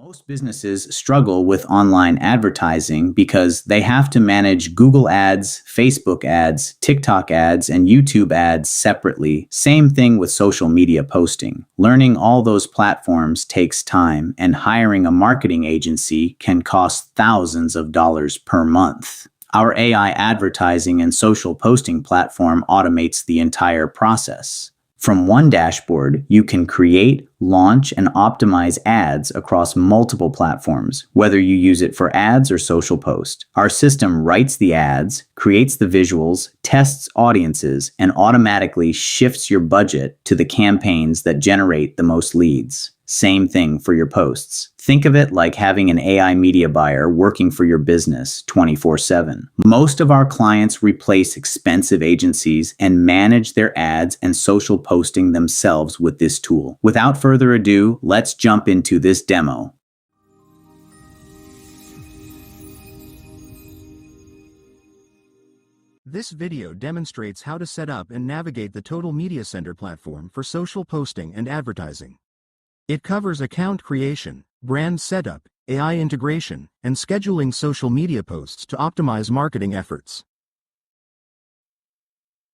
Most businesses struggle with online advertising because they have to manage Google ads, Facebook ads, TikTok ads, and YouTube ads separately. Same thing with social media posting. Learning all those platforms takes time, and hiring a marketing agency can cost thousands of dollars per month. Our AI advertising and social posting platform automates the entire process. From one dashboard, you can create, launch, and optimize ads across multiple platforms, whether you use it for ads or social post. Our system writes the ads, creates the visuals, tests audiences, and automatically shifts your budget to the campaigns that generate the most leads. Same thing for your posts. Think of it like having an AI media buyer working for your business 24/7. Most of our clients replace expensive agencies and manage their ads and social posting themselves with this tool. Without further ado, let's jump into this demo. This video demonstrates how to set up and navigate the Total Media Center platform for social posting and advertising. It covers account creation, brand setup, AI integration, and scheduling social media posts to optimize marketing efforts.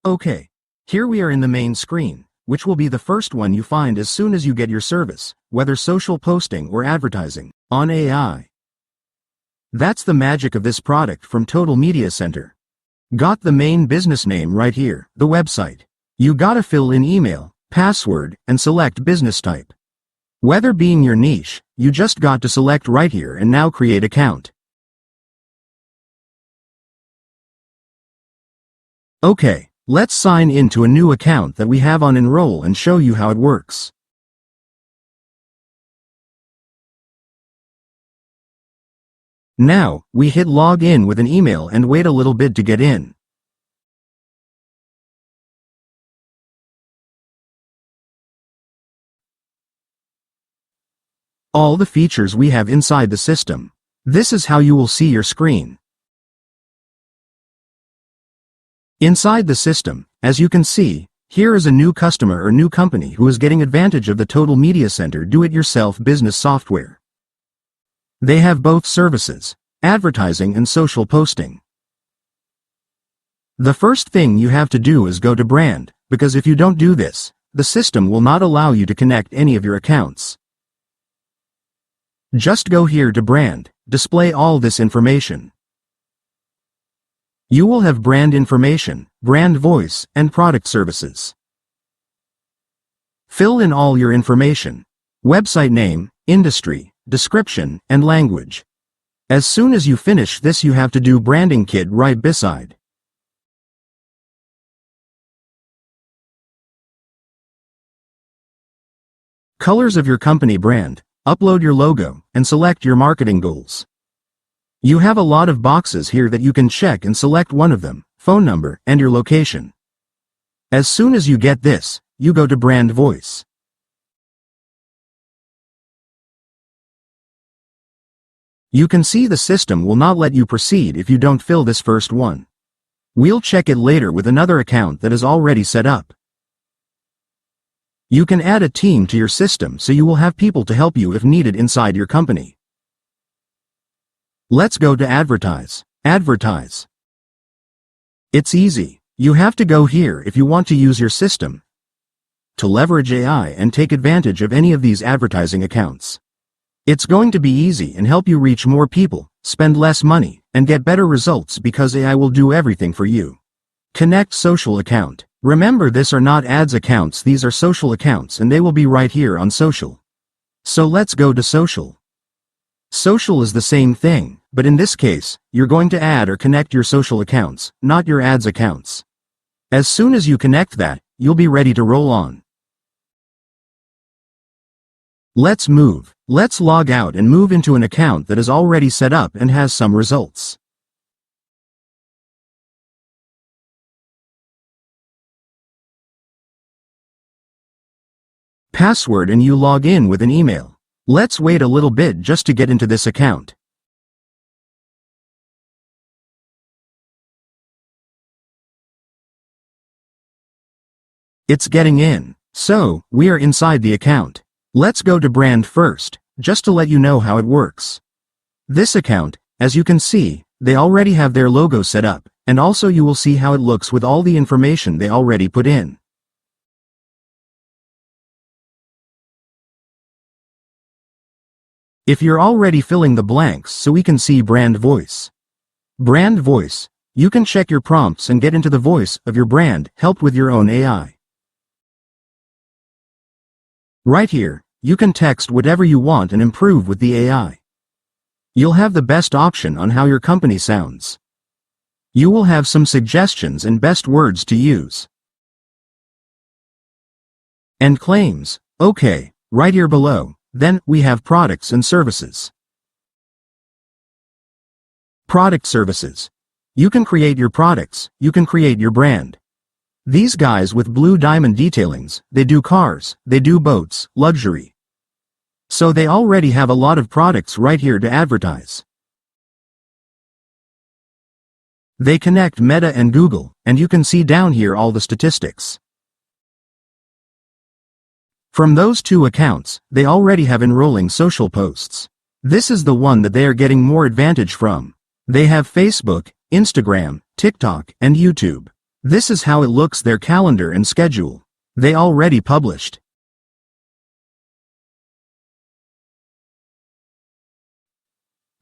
Okay, here we are in the main screen, which will be the first one you find as soon as you get your service, whether social posting or advertising, on AI. That's the magic of this product from Total Media Center. Got the main business name right here, the website. You gotta fill in email, password, and select business type. Whether being your niche, you just got to select right here and now create account. Okay, let's sign into a new account that we have on Enroll and show you how it works. Now, we hit log in with an email and wait a little bit to get in. All the features we have inside the system. This is how you will see your screen. Inside the system, as you can see, here is a new customer or new company who is getting advantage of the Total Media Center do-it-yourself business software. They have both services, advertising and social posting. The first thing you have to do is go to brand, because if you don't do this, the system will not allow you to connect any of your accounts. Just go here to brand, display all this information. You will have brand information, brand voice, and product services. Fill in all your information, website name, industry, description, and language. As soon as you finish this, you have to do branding kit right beside. Colors of your company brand. Upload your logo, and select your marketing goals. You have a lot of boxes here that you can check and select one of them, phone number, and your location. As soon as you get this, you go to brand voice. You can see the system will not let you proceed if you don't fill this first one. We'll check it later with another account that is already set up. You can add a team to your system so you will have people to help you if needed inside your company. Let's go to advertise. Advertise. It's easy. You have to go here if you want to use your system to leverage AI and take advantage of any of these advertising accounts. It's going to be easy and help you reach more people, spend less money, and get better results because AI will do everything for you. Connect social account. Remember, these are not ads accounts, these are social accounts, and they will be right here on social. So let's go to social. Social is the same thing, but in this case, you're going to add or connect your social accounts, not your ads accounts. As soon as you connect that, you'll be ready to roll on. Let's move. Let's log out and move into an account that is already set up and has some results. Password and you log in with an email. Let's wait a little bit just to get into this account. It's getting in. So, we are inside the account. Let's go to brand first. just to let you know how it works. This account, as you can see, they already have their logo set up, and also you will see how it looks with all the information they already put in. If you're already filling the blanks so we can see brand voice. Brand voice, you can check your prompts and get into the voice of your brand, helped with your own AI. Right here, you can text whatever you want and improve with the AI. You'll have the best option on how your company sounds. You will have some suggestions and best words to use. And claims, okay, right here below. Then, we have products and services. Product services. You can create your products, you can create your brand. These guys with blue diamond detailings, they do cars, they do boats, luxury. So they already have a lot of products right here to advertise. They connect Meta and Google, and you can see down here all the statistics. From those two accounts, they already have enrolling social posts. This is the one that they are getting more advantage from. They have Facebook, Instagram, TikTok, and YouTube. This is how it looks, their calendar and schedule. They already published.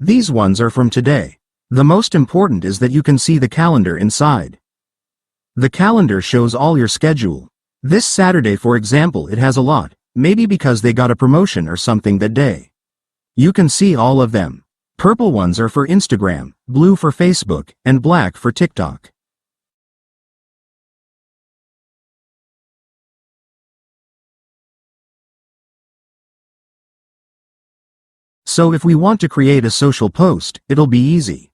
These ones are from today. The most important is that you can see the calendar inside. The calendar shows all your schedule. This Saturday, for example, it has a lot, maybe because they got a promotion or something that day. You can see all of them. Purple ones are for Instagram, blue for Facebook, and black for TikTok. So if we want to create a social post, it'll be easy.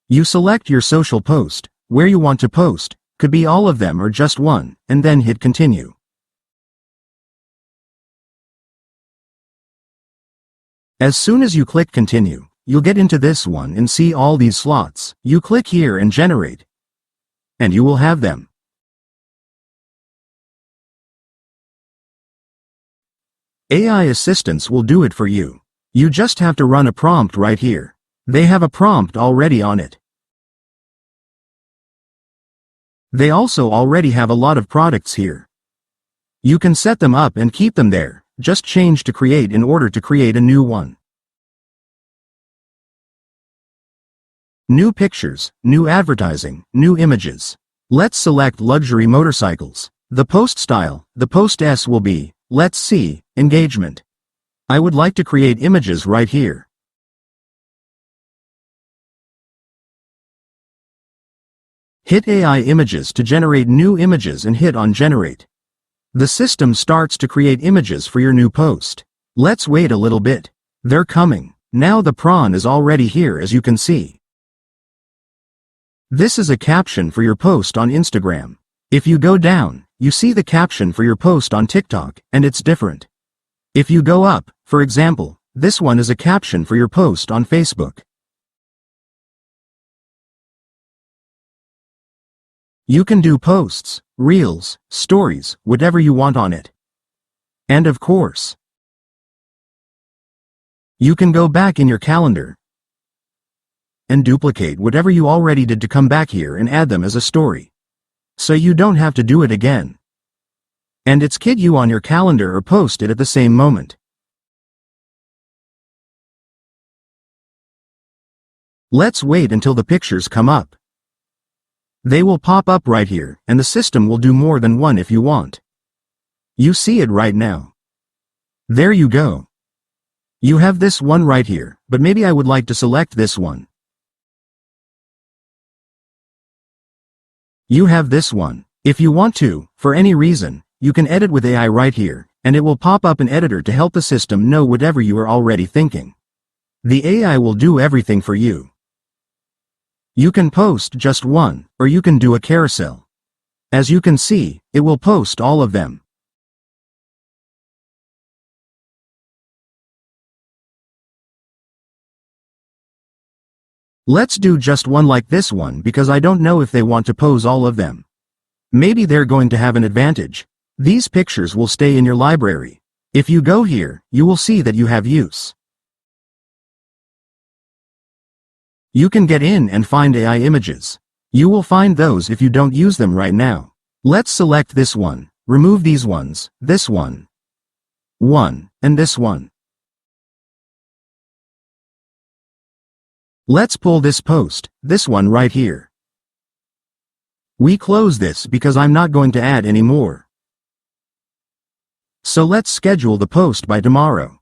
You select your social post, where you want to post, could be all of them or just one, and then hit continue. As soon as you click continue, you'll get into this one and see all these slots. You click here and generate. And you will have them. AI assistants will do it for you. You just have to run a prompt right here. They have a prompt already on it. They also already have a lot of products here. You can set them up and keep them there, just change to create in order to create a new one. New pictures, new advertising, new images. Let's select luxury motorcycles. The post style, the post S will be, let's see, engagement. I would like to create images right here. Hit AI images to generate new images and hit on generate. The system starts to create images for your new post. Let's wait a little bit. They're coming. Now the prawn is already here, as you can see. This is a caption for your post on Instagram. If you go down, you see the caption for your post on TikTok, and it's different. If you go up, for example, this one is a caption for your post on Facebook. You can do posts, reels, stories, whatever you want on it. And of course, you can go back in your calendar and duplicate whatever you already did to come back here and add them as a story. So you don't have to do it again. And it's kid you on your calendar or post it at the same moment. Let's wait until the pictures come up. They will pop up right here, and the system will do more than one if you want. You see it right now. There you go. You have this one right here, but maybe I would like to select this one. You have this one. If you want to, for any reason, you can edit with AI right here, and it will pop up an editor to help the system know whatever you are already thinking. The AI will do everything for you. You can post just one, or you can do a carousel. As you can see, it will post all of them. Let's do just one like this one because I don't know if they want to pose all of them. Maybe they're going to have an advantage. These pictures will stay in your library. If you go here, you will see that you have use. You can get in and find AI images. You will find those if you don't use them right now. Let's select this one, remove these ones, this one, and this one. Let's pull this post, this one right here. We close this because I'm not going to add any more. So let's schedule the post by tomorrow.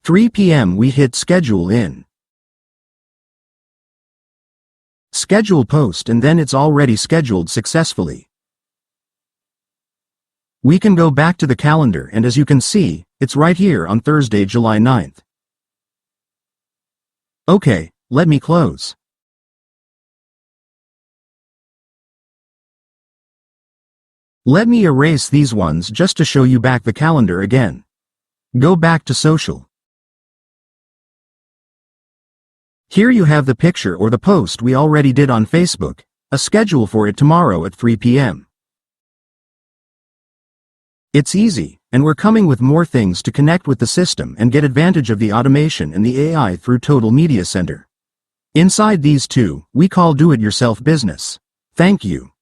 3 p.m. we hit schedule in. Schedule post and then it's already scheduled successfully. We can go back to the calendar and as you can see, it's right here on Thursday, July 9th. Okay, let me close. Let me erase these ones just to show you back the calendar again. Go back to social. Here you have the picture or the post we already did on Facebook, a schedule for it tomorrow at 3 p.m. It's easy, and we're coming with more things to connect with the system and get advantage of the automation and the AI through Total Media Center. Inside these two, we call do-it-yourself business. Thank you.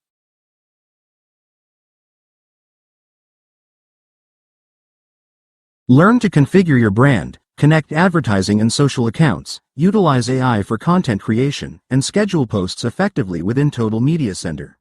Learn to configure your brand, connect advertising and social accounts, utilize AI for content creation, and schedule posts effectively within Total Media Center.